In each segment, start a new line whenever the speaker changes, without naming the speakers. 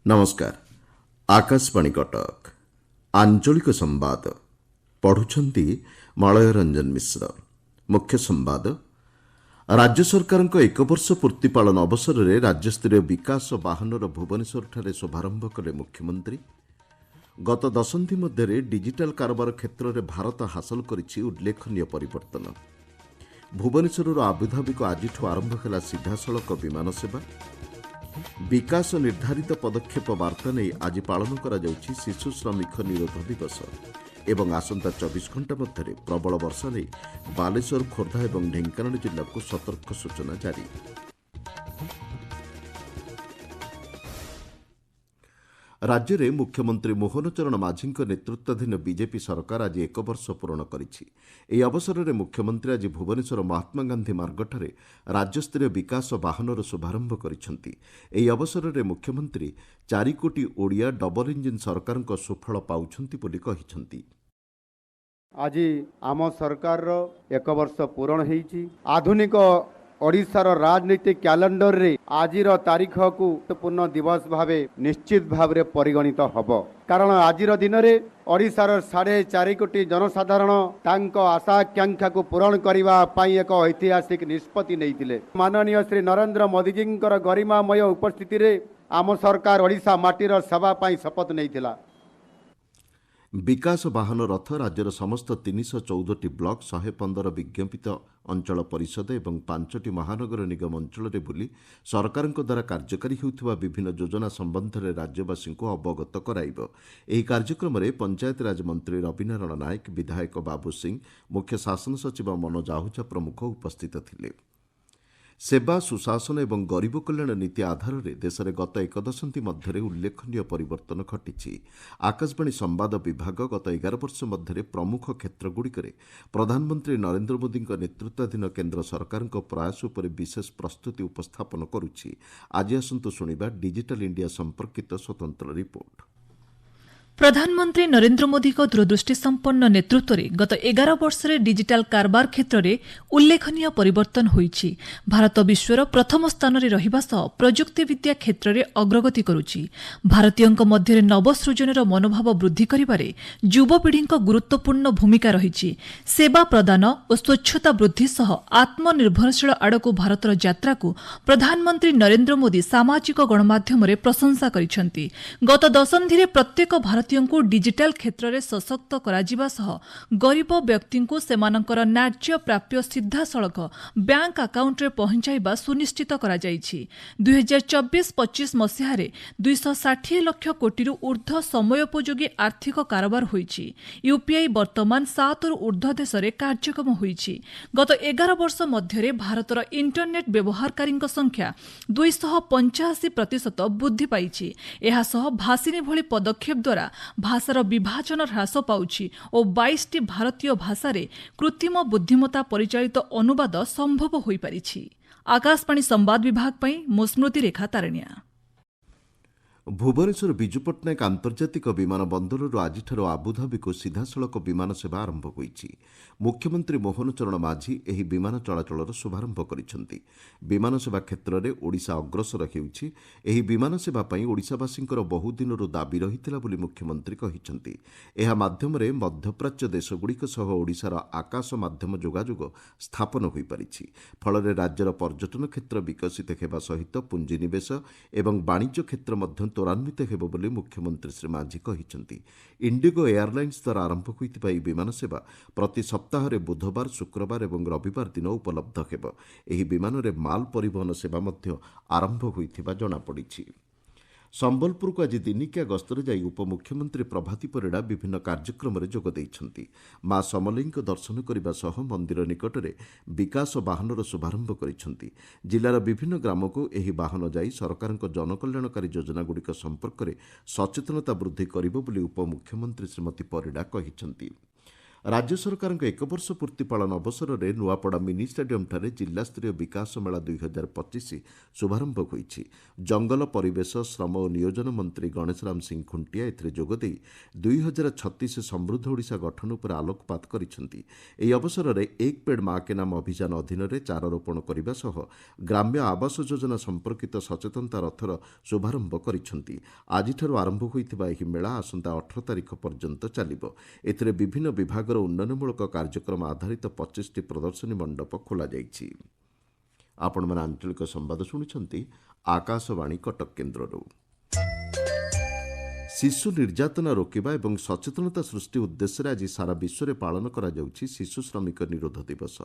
नमस्कार। आकाशवाणी कटक आंचलिक संवाद पढ़ुछंती मलय रंजन मिश्र। मुख्य संवाद। राज्य सरकार एक वर्ष पूर्ति पालन अवसर में राज्यस्तरीय विकास वाहनर भुवनेश्वर शुभारंभ कले मुख्यमंत्री। गत दशंधि मध्य डिजिटाल कारोबार क्षेत्र में भारत हासिल करिछि उल्लेखनीय परिवर्तन। भुवनेश्वर आबुधाबी को आज आरंभ कला सीधासलख विमान सेवा। विकास निर्धारित पदक्षेप वार्ता नहीं आज पालन करा जाउछि शिशु श्रमिक निरोध दिवस एवं आसंता 24 घंटा मध्य प्रबल वर्षा नहीं बालेश्वर खोर्धा और ढेंकानाल जिला को सतर्क सूचना जारी। राज्य में मुख्यमंत्री मोहन चरण माझी नेतृत्वाधीन बीजेपी सरकार आज एक वर्ष पूर्ण करिछि। ଏହି ଅବସରରେ ମୁଖ୍ୟମନ୍ତ୍ରୀ ଆଜି ଭୁବନେଶ୍ୱର ମହାତ୍ମା ଗାନ୍ଧୀ ମାର୍ଗଠାରେ ରାଜ୍ୟସ୍ତରୀୟ ବିକାଶ ବାହନର ଶୁଭାରମ୍ଭ କରିଛନ୍ତି। ଏହି ଅବସରରେ ମୁଖ୍ୟମନ୍ତ୍ରୀ 4 କୋଟି ଓଡ଼ିଆ ଡବଲ ଇଞ୍ଜିନ୍ ସରକାରଙ୍କ ସୁଫଳ ପାଉଛନ୍ତି ବୋଲି କହିଛନ୍ତି।
ଆଜି ଆମ ସରକାରର ଏକ ବର୍ଷ ପୂରଣ ହେଇଛି। ଆଧୁନିକ ଓଡ଼ିଶାର ରାଜନୈତିକ କ୍ୟାଲେଣ୍ଡରରେ ଆଜିର ତାରିଖକୁ ଗୁରୁତ୍ୱପୂର୍ଣ୍ଣ ଦିବସ ଭାବେ ନିଶ୍ଚିତ ଭାବରେ ପରିଗଣିତ ହେବ। କାରଣ ଆଜିର ଦିନରେ ଓଡ଼ିଶାର 4.5 କୋଟି ଜନସାଧାରଣ ତାଙ୍କ ଆଶା ଆକାଂକ୍ଷାକୁ ପୂରଣ କରିବା ପାଇଁ ଏକ ଐତିହାସିକ ନିଷ୍ପତ୍ତି ନେଇଥିଲେ। ମାନନୀୟ ଶ୍ରୀ ନରେନ୍ଦ୍ର ମୋଦିଜୀଙ୍କର गरिमामय ଉପସ୍ଥିତିରେ ଆମ ସରକାର ଓଡ଼ିଶା ମାଟିର ସେବା ପାଇଁ ଶପଥ ନେଇଥିଲା।
विकास वाहन रथ राज्यर समस्त 314टी ब्लक 115 विज्ञापित अंचल परिषद और 5टी महानगर निगम अंचल बुली सरकार द्वारा कार्यकारी होउथुवा विभिन्न योजना संबंध में राज्यवासी को अवगत कराइब। एही कार्यक्रम में पंचायत राज मंत्री रविनारायण नायक, विधायक बाबू सिंह, मुख्य शासन सचिव मनोज आहूजा प्रमुख उपस्थित थिले। सेवा सुशासन और गरीब कल्याण नीति आधार में देश में गत एक दशंधि मध्य उल्लेखनीय परिवर्तन घटी। आकाशवाणी संवाद विभाग गत 11 वर्ष मध्य प्रमुख क्षेत्रगुड़िक प्रधानमंत्री नरेंद्र मोदी नेतृत्वाधीन केंद्र सरकार प्रयास पर विशेष प्रस्तुति उपस्थापन करुछि। आज आसंतु शुणिबा डिजिटल इंडिया संपर्कित स्वतंत्र रिपोर्ट।
प्रधानमंत्री नरेंद्र मोदी को दूरदृष्टि संपन्न नेतृत्व में गत 11 वर्ष डिजिटाल कारबार क्षेत्र में उल्लेखनीय परिवर्तन होईछि। भारत विश्वर प्रथम स्थान में रहिबा सह प्रजुक्ति विद्या क्षेत्र में अग्रगति करुछि। भारतीयଙ୍କ मध्य नवसृजनर मनोभाव वृद्धि करिबारे युवपीढ़ी गुरुत्वपूर्ण भूमिका रहिछि। सेवा प्रदान और स्वच्छता वृद्धि सह आत्मनिर्भरशील आड़कू भारतर यात्रा को प्रधानमंत्री नरेंद्र मोदी सामाजिक गणमाध्यम रे प्रशंसा करिसेंति। गत दशंधि प्रत्येक भारतीय को डिजिटाल क्षेत्र में सशक्त कराजिबा सह गरीब व्यक्ति को सेमानकर न्याय्य प्राप्य सीधा सड़क बैंक अकाउंट रे पहुंचाइबा सुनिश्चित करा जाइछि। 2024-25 मसीहारे 260 लाख कोटी ऊर्ध्व समयोपयोगी आर्थिक कारोबार होइछि। यूपीआई वर्तमान 7 रु ऊर्ध्व देश में कार्यक्षम होइछि। गत 11 वर्ष मध्य भारतर इंटरनेट व्यवहारकारी संख्या 285% वृद्धि पाइछि। एहा सह भाषिनी भली पदक्षेप द्वारा भाषार विभाजन ह्रास पाउछि और 22टी भारतीय भाषा रे कृत्रिम बुद्धिमत्ता परिचालित अनुवाद संभव होई परिछि। आकाशवाणी संवाद विभाग पई मो स्मृति रेखा तारण्या।
भुवनेश्वर विजु पट्टनायक आंतर्जातिक विमान बंदर आज आबुधाबी को सीधासलख विमान सेवा आरंभ होईछि। मुख्यमंत्री मोहन चरण माझी एही विमान चलाचलर शुभारंभ करिसेंति। विमान सेवा क्षेत्र में ओडिशा अग्रसर हेउछि। एही विमान सेवा पई ओडिशावासींकर बहुदिनरु दाबी रहिथिला बोली मुख्यमंत्री कहिसेंति। एहा माध्यम रे मध्यप्राच्य देशगुड़िक सह ओडिशार आकाश माध्यम जोगाजोग स्थापन होई परिछि। फଳରେ राज्यर पर्यटन क्षेत्र विकसित हेबा सहित पुंजीनिवेश एवं वाणिज्य क्षेत्र मध्य त्वरान्वित हेब बोली मुख्यमंत्री श्री माझी कहिसेंति। इंडिगो एयरलाइंस द्वारा आरंभ होइतिबा ଏହି विमान सेवा प्रति सप्ताह बुधवार, शुक्रवार और रविवार दिन उपलब्ध हेब। ଏହି विमान में माल परिवहन सेवा मध्य आरंभ होइतिबा जणा पड़िछि। संबलपुर को आज दिनिकिया गस्तर जाई उपमुख्यमंत्री प्रभाती परिड़ा विभिन्न कार्यक्रम में जोग देइछंती। मां समलेई दर्शन करने सह मंदिर निकट में विकास वाहनर शुभारंभ करिसेंति। जिलार विभिन्न ग्राम को एही वाहन जाई सरकार जनकल्याणकारी योजनागुड़िक संपर्क में सचेतनता वृद्धि करिबो बोली उपमुख्यमंत्री श्रीमती परिड़ा कहिसेंति। राज्य सरकारଙ୍କ एक वर्ष पूर्ति पालन अवसରରେ ନୂଆପଡ଼ା ମିନି ଷ୍ଟାଡିୟମଠାରେ ଜିଲ୍ଲାସ୍ତରୀୟ ବିକାଶ ମେଳା 2025 ଶୁଭାରମ୍ଭ ହୋଇଛି। ଜଙ୍ଗଲ ପରିବେଶ ଶ୍ରମ ଓ ନିୟୋଜନ ମନ୍ତ୍ରୀ ଗଣେଶରାମ ସିଂ ଖୁଣ୍ଟିଆ ଏଥିରେ ଯୋଗଦେଇ 2036 ସମୃଦ୍ଧ ଓଡ଼ିଶା ଗଠନ ଉପରେ ଆଲୋକପାତ କରିଛନ୍ତି। ଏହି ଅବସରରେ ଏକ ପେଡ୍ ମା କେ ନାମ ଅଭିଯାନ ଅଧୀନରେ ଚାରାରୋପଣ କରିବା ସହ ଗ୍ରାମ୍ୟ ଆବାସ ଯୋଜନା ସମ୍ପର୍କିତ ସଚେତନତା ରଥର ଶୁଭାରମ୍ଭ କରିଛନ୍ତି। ଆଜିଠାରୁ ଆରମ୍ଭ ହୋଇଥିବା ଏହି ମେଳା ଆସନ୍ତା 18 ତାରିଖ ପର୍ଯ୍ୟନ୍ତ ଚାଲିବ। ଏଥିରେ ବିଭିନ୍ନ ବିଭାଗର ଉନ୍ନୟନମୂଳକ କାର୍ଯ୍ୟକ୍ରମ ଆଧାରିତ 25ଟି ପ୍ରଦର୍ଶନୀ ମଣ୍ଡପ ଖୋଲାଯାଇଛି। ଆପଣମାନେ ଆଞ୍ଚଳିକ ସମ୍ବାଦ ଶୁଣୁଛନ୍ତି ଆକାଶବାଣୀ କଟକ କେନ୍ଦ୍ରରୁ। ଶିଶୁ ନିର୍ଯାତନା ରୋକିବା ଏବଂ ସଚେତନତା ସୃଷ୍ଟି ଉଦ୍ଦେଶ୍ୟରେ ଆଜି ସାରା ବିଶ୍ୱରେ ପାଳନ କରାଯାଉଛି ଶିଶୁ ଶ୍ରମିକ ନିରୋଧ ଦିବସ।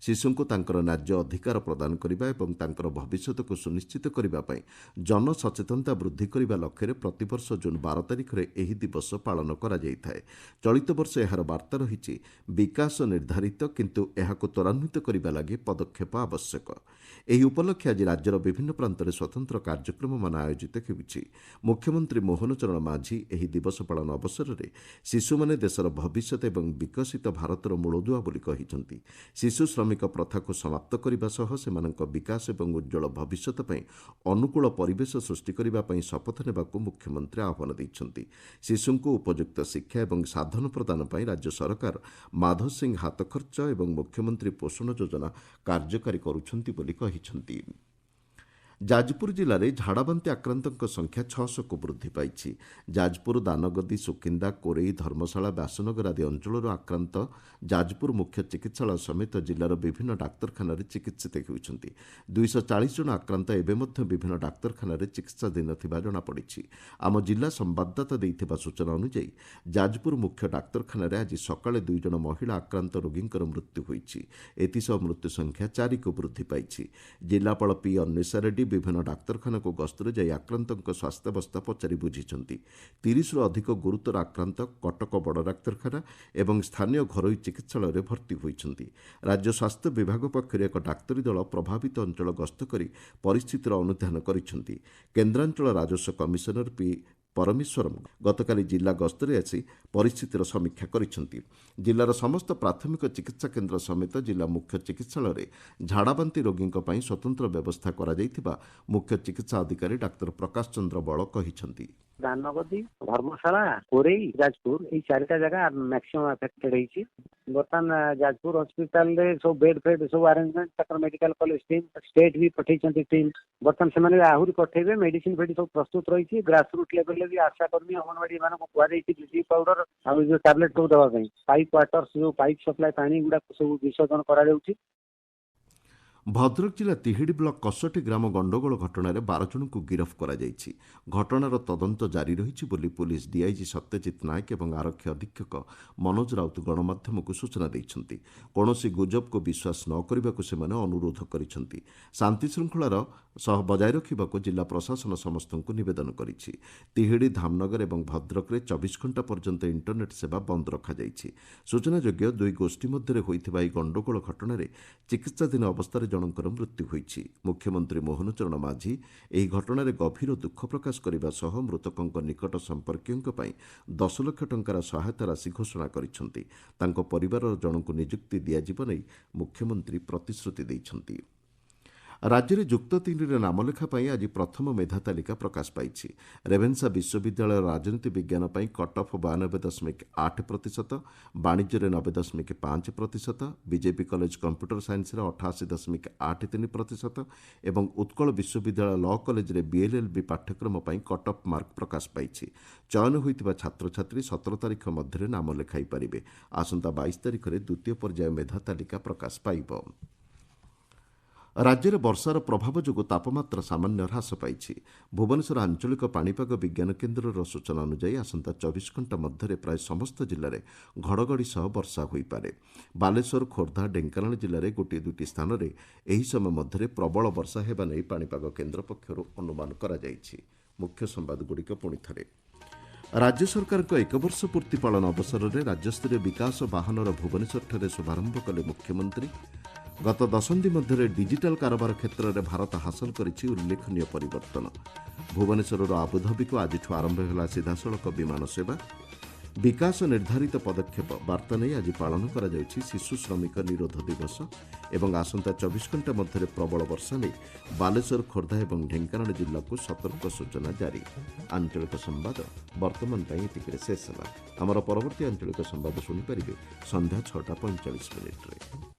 ଶିଶୁଙ୍କୁ ତାଙ୍କର ନ୍ୟାଯ୍ୟ ଅଧିକାର ପ୍ରଦାନ କରିବା ଏବଂ ତାଙ୍କର ଭବିଷ୍ୟତକୁ ସୁନିଶ୍ଚିତ କରିବା ପାଇଁ ଜନସଚେତନତା ବୃଦ୍ଧି କରିବା ଲକ୍ଷ୍ୟରେ ପ୍ରତିବର୍ଷ ଜୁନ୍ 12 ତାରିଖରେ ଏହି ଦିବସ ପାଳନ କରାଯାଇଥାଏ। ଚଳିତ ବର୍ଷ ଏହାର ବାର୍ତ୍ତା ରହିଛି ବିକାଶ ନିର୍ଦ୍ଧାରିତ କିନ୍ତୁ ଏହାକୁ ତ୍ୱରାନ୍ୱିତ କରିବା ଲାଗି ପଦକ୍ଷେପ ଆବଶ୍ୟକ। ଏହି ଉପଲକ୍ଷେ ଆଜି ରାଜ୍ୟର ବିଭିନ୍ନ ପ୍ରାନ୍ତରେ ସ୍ୱତନ୍ତ୍ର କାର୍ଯ୍ୟକ୍ରମମାନ ଆୟୋଜିତ ହେଉଛି। ମୁଖ୍ୟମନ୍ତ୍ରୀ ମୋହନ ଚରଣ ମାଝୀ ଏହି ଦିବସ ପାଳନ ଅବସରରେ ଶିଶୁମାନେ ଦେଶର ଭବିଷ୍ୟତ ଏବଂ ବିକଶିତ ଭାରତର ମୂଳଦୁଆ ବୋଲି କହିଛନ୍ତି। ଶିଶୁ ଶ୍ରମିକ ପ୍ରଥାକୁ ସମାପ୍ତ କରିବା ସହ ସେମାନଙ୍କ ବିକାଶ ଏବଂ ଉଜ୍ଜଳ ଭବିଷ୍ୟତ ପାଇଁ ଅନୁକୂଳ ପରିବେଶ ସୃଷ୍ଟି କରିବା ପାଇଁ ଶପଥ ନେବାକୁ ମୁଖ୍ୟମନ୍ତ୍ରୀ ଆହ୍ୱାନ ଦେଇଛନ୍ତି। ଶିଶୁଙ୍କୁ ଉପଯୁକ୍ତ ଶିକ୍ଷା ଏବଂ ସାଧନ ପ୍ରଦାନ ପାଇଁ ରାଜ୍ୟ ସରକାର ମାଧୋ ସିଂ ହାତଖର୍ଚ୍ଚ ଏବଂ ମୁଖ୍ୟମନ୍ତ୍ରୀ ପୋଷଣ ଯୋଜନା କାର୍ଯ୍ୟକାରୀ କରୁଛନ୍ତି ବୋଲି କହିଛନ୍ତି। ଯାଜପୁର ଜିଲ୍ଲାରେ ଝାଡ଼ାବାନ୍ତି ଆକ୍ରାନ୍ତଙ୍କ ସଂଖ୍ୟା 600କୁ ବୃଦ୍ଧି ପାଇଛି। ଯାଜପୁର ଦାନଗଦି ସୁକିନ୍ଦା କୋରେଇ ଧର୍ମଶାଳା ବ୍ୟାସନଗର ଆଦି ଅଞ୍ଚଳରୁ ଆକ୍ରାନ୍ତ ଯାଜପୁର ମୁଖ୍ୟ ଚିକିତ୍ସାଳୟ ସମେତ ଜିଲ୍ଲାର ବିଭିନ୍ନ ଡାକ୍ତରଖାନାରେ ଚିକିତ୍ସିତ ହେଉଛନ୍ତି। 240 ଜଣ ଆକ୍ରାନ୍ତ ଏବେ ମଧ୍ୟ ବିଭିନ୍ନ ଡାକ୍ତରଖାନାରେ ଚିକିତ୍ସାଧୀନ ଥିବା ଜଣାପଡ଼ିଛି। ଆମ ଜିଲ୍ଲା ସମ୍ବାଦଦାତା ଦେଇଥିବା ସୂଚନା ଅନୁଯାୟୀ ଯାଜପୁର ମୁଖ୍ୟ ଡାକ୍ତରଖାନାରେ ଆଜି ସକାଳେ 2 ଜଣ ମହିଳା ଆକ୍ରାନ୍ତ ରୋଗୀଙ୍କର ମୃତ୍ୟୁ ହୋଇଛି। ଏଥିସହ ମୃତ୍ୟୁ ସଂଖ୍ୟା 4କୁ ବୃଦ୍ଧି ପାଇଛି। ଜିଲ୍ଲାପାଳ ପି ଅନ୍ୱେଷା ରେଡ୍ଡି ବିଭିନ୍ନ ଡାକ୍ତରଖାନାକୁ ଗସ୍ତରେ ଯାଇ ଆକ୍ରାନ୍ତଙ୍କ ସ୍ୱାସ୍ଥ୍ୟାବସ୍ଥା ପଚାରି ବୁଝିଛନ୍ତି। 30ରୁ ଅଧିକ ଗୁରୁତର ଆକ୍ରାନ୍ତ କଟକ ବଡ଼ ଡାକ୍ତରଖାନା ଏବଂ ସ୍ଥାନୀୟ ଘରୋଇ ଚିକିତ୍ସାଳୟରେ ଭର୍ତ୍ତି ହୋଇଛନ୍ତି। ରାଜ୍ୟ ସ୍ୱାସ୍ଥ୍ୟ ବିଭାଗ ପକ୍ଷରୁ ଏକ ଡାକ୍ତରୀ ଦଳ ପ୍ରଭାବିତ ଅଞ୍ଚଳ ଗସ୍ତ କରି ପରିସ୍ଥିତିର ଅନୁଧ୍ୟାନ କରିଛନ୍ତି। କେନ୍ଦ୍ରାଞ୍ଚଳ ରାଜସ୍ୱ କମିଶନର ପି ପରମେଶ୍ୱରମ୍ ଗତକାଲି ଜିଲ୍ଲା ଗସ୍ତରେ ଆସି ପରିସ୍ଥିତିର ସମୀକ୍ଷା କରିଛନ୍ତି। ଜିଲ୍ଲାର ସମସ୍ତ ପ୍ରାଥମିକ ଚିକିତ୍ସା କେନ୍ଦ୍ର ସମେତ ଜିଲ୍ଲା ମୁଖ୍ୟ ଚିକିତ୍ସାଳୟରେ ଝାଡ଼ାବାନ୍ତି ରୋଗୀଙ୍କ ପାଇଁ ସ୍ୱତନ୍ତ୍ର ବ୍ୟବସ୍ଥା କରାଯାଇଥିବା ମୁଖ୍ୟ ଚିକିତ୍ସା ଅଧିକାରୀ ଡାକ୍ତର ପ୍ରକାଶ ଚନ୍ଦ୍ର ବଳ କହିଛନ୍ତି।
ଦାନଗଦି ଧର୍ମଶାଳା କୋରେଇ ଯାଜପୁର ଏଇ 4ଟା ଜାଗା ମ୍ୟାକ୍ସିମମ୍ ଆଫେକ୍ଟେଡ୍ ହେଇଛି। ବର୍ତ୍ତମାନ ଯାଜପୁର ହସ୍ପିଟାଲରେ ସବୁ ବେଡ୍ ଫେଡ୍ ସବୁ ଆରେଞ୍ଜମେଣ୍ଟ ତାଙ୍କର ମେଡିକାଲ କଲେଜ ଟିମ୍ ଷ୍ଟେଟ୍ ବି ପଠେଇଛନ୍ତି ଟିମ୍। ବର୍ତ୍ତମାନ ସେମାନେ ଆହୁରି ପଠେଇବେ। ମେଡିସିନ ଫେଡି ସବୁ ପ୍ରସ୍ତୁତ ରହିଛି। ଗ୍ରାସରୁଟ୍ ଲେଭେଲରେ ବି ଆଶା କର୍ମୀ ଅଙ୍ଗନବାଡି ମାନଙ୍କୁ କୁହାଯାଇଛି ବ୍ଲିଚିଂ ପାଉଡର ଆଉ ଯୋଉ ଟାବଲେଟ ସବୁ ଦେବା ପାଇଁ। ପାଇପ୍ ୱାଟର ଯୋଉ ପାଇପ୍ ସପ୍ଲାଏ ପାଣି ଗୁଡାକ ସବୁ ବିସର୍ଜନ କରାଯାଉଛି।
ଭଦ୍ରକ ଜିଲ୍ଲା ତିହିଡି ବ୍ଲକ କଷଟି ଗ୍ରାମ ଗଣ୍ଡଗୋଳ ଘଟଣାରେ 12 ଜଣଙ୍କୁ ଗିରଫ କରାଯାଇଛି। ଘଟଣାର ତଦନ୍ତ ଜାରି ରହିଛି ବୋଲି ପୁଲିସ ଡିଆଇଜି ସତ୍ୟଜିତ ନାୟକ ଏବଂ ଆରକ୍ଷୀ ଅଧୀକ୍ଷକ ମନୋଜ ରାଉତ ଗଣମାଧ୍ୟମକୁ ସୂଚନା ଦେଇଛନ୍ତି। କୌଣସି ଗୁଜବକୁ ବିଶ୍ୱାସ ନ କରିବାକୁ ସେମାନେ ଅନୁରୋଧ କରିଛନ୍ତି। ଶାନ୍ତିଶୃଙ୍ଖଳାର ସହ ବଜାୟ ରଖିବାକୁ ଜିଲ୍ଲା ପ୍ରଶାସନ ସମସ୍ତଙ୍କୁ ନିବେଦନ କରିଛି। ତିହିଡି ଧାମନଗର ଏବଂ ଭଦ୍ରକରେ 24 ଘଣ୍ଟା ପର୍ଯ୍ୟନ୍ତ ଇଣ୍ଟରନେଟ୍ ସେବା ବନ୍ଦ ରଖାଯାଇଛି। ସୂଚନାଯୋଗ୍ୟ ଦୁଇ ଗୋଷ୍ଠୀ ମଧ୍ୟରେ ହୋଇଥିବା ଏହି ଗଣ୍ଡଗୋଳ ଘଟଣାରେ ଚିକିତ୍ସାଧୀନ ଅବସ୍ଥାରେ ଜଣଙ୍କର ମୃତ୍ୟୁ ହୋଇଛି। ମୁଖ୍ୟମନ୍ତ୍ରୀ ମୋହନ ଚରଣ ମାଝୀ ଏହି ଘଟଣାରେ ଗଭୀର ଦୁଃଖ ପ୍ରକାଶ କରିବା ସହ ମୃତକଙ୍କ ନିକଟ ସମ୍ପର୍କୀୟଙ୍କ ପାଇଁ 10 ଲକ୍ଷ ଟଙ୍କାର ସହାୟତା ରାଶି ଘୋଷଣା କରିଛନ୍ତି। ତାଙ୍କ ପରିବାରର ଜଣଙ୍କୁ ନିଯୁକ୍ତି ଦିଆଯିବ ନେଇ ମୁଖ୍ୟମନ୍ତ୍ରୀ ପ୍ରତିଶ୍ରୁତି ଦେଇଛନ୍ତି। ରାଜ୍ୟରେ ଯୁକ୍ତ 3ରେ ନାମଲେଖା ପାଇଁ ଆଜି ପ୍ରଥମ ମେଧା ତାଲିକା ପ୍ରକାଶ ପାଇଛି। ରେଭେନ୍ସା ବିଶ୍ୱବିଦ୍ୟାଳୟ ରାଜନୀତି ବିଜ୍ଞାନ ପାଇଁ କଟ୍ଅଫ୍ 92.8%, ବାଣିଜ୍ୟରେ 90.5%, ବିଜେପି କଲେଜ କମ୍ପ୍ୟୁଟର ସାଇନ୍ସରେ 88.83% ଏବଂ ଉତ୍କଳ ବିଶ୍ୱବିଦ୍ୟାଳୟ ଲ କଲେଜରେ ବିଏଲ୍ଏଲ୍ବି ପାଠ୍ୟକ୍ରମ ପାଇଁ କଟ୍ଅଫ୍ ମାର୍କ ପ୍ରକାଶ ପାଇଛି। ଚୟନ ହୋଇଥିବା ଛାତ୍ରଛାତ୍ରୀ 17 ତାରିଖ ମଧ୍ୟରେ ନାମ ଲେଖାଇ ପାରିବେ। ଆସନ୍ତା 22 ତାରିଖରେ ଦ୍ୱିତୀୟ ପର୍ଯ୍ୟାୟ ମେଧା ତାଲିକା ପ୍ରକାଶ ପାଇବ। ରାଜ୍ୟରେ ବର୍ଷାର ପ୍ରଭାବ ଯୋଗୁଁ ତାପମାତ୍ରା ସାମାନ୍ୟ ହ୍ରାସ ପାଇଛି। ଭୁବନେଶ୍ୱର ଆଞ୍ଚଳିକ ପାଣିପାଗ ବିଜ୍ଞାନ କେନ୍ଦ୍ରର ସୂଚନା ଅନୁଯାୟୀ ଆସନ୍ତା 24 ଘଣ୍ଟା ମଧ୍ୟରେ ପ୍ରାୟ ସମସ୍ତ ଜିଲ୍ଲାରେ ଘଡ଼ଘଡ଼ି ସହ ବର୍ଷା ହୋଇପାରେ। ବାଲେଶ୍ୱର, ଖୋର୍ଦ୍ଧା, ଢେଙ୍କାନାଳ ଜିଲ୍ଲାରେ ଗୋଟିଏ ଦୁଇଟି ସ୍ଥାନରେ ଏହି ସମୟ ମଧ୍ୟରେ ପ୍ରବଳ ବର୍ଷା ହେବା ନେଇ ପାଣିପାଗ କେନ୍ଦ୍ର ପକ୍ଷରୁ ଅନୁମାନ କରାଯାଇଛି। ମୁଖ୍ୟ ସମ୍ବାଦଗୁଡ଼ିକ ପୁଣିଥରେ। ରାଜ୍ୟ ସରକାରଙ୍କ 1 ବର୍ଷ ପୂର୍ତ୍ତି ପାଳନ ଅବସରରେ ରାଜ୍ୟସ୍ତରୀୟ ବିକାଶ ବାହନର ଭୁବନେଶ୍ୱରଠାରେ ଶୁଭାରମ୍ଭ କଲେ ମୁଖ୍ୟମନ୍ତ୍ରୀ। ଗତ ଦଶନ୍ଧି ମଧ୍ୟରେ ଡିଜିଟାଲ କାରବାର କ୍ଷେତ୍ରରେ ଭାରତ ହାସଲ କରିଛି ଉଲ୍ଲେଖନୀୟ ପରିବର୍ତ୍ତନ। ଭୁବନେଶ୍ୱରରୁ ଆବୁଧାବିକୁ ଆଜିଠୁ ଆରମ୍ଭ ହେଲା ସିଧାସଳଖ ବିମାନ ସେବା। विकास निर्धारित पदक्षेप वार्ता नहीं आज पालन करा जायछि शिशु श्रमिक निरोध दिवस एवं आसंता 24 घंटा मध्य प्रबल वर्षा नहीं बालेश्वर खोर्धा और ढेंकानाल जिला को सतर्क सूचना जारी। आंचलिक संवाद वर्तमान शेष है। आमर परवर्ती आंचलिक संवाद शुणिपारे संध्या 6:45 मिनिट्रे।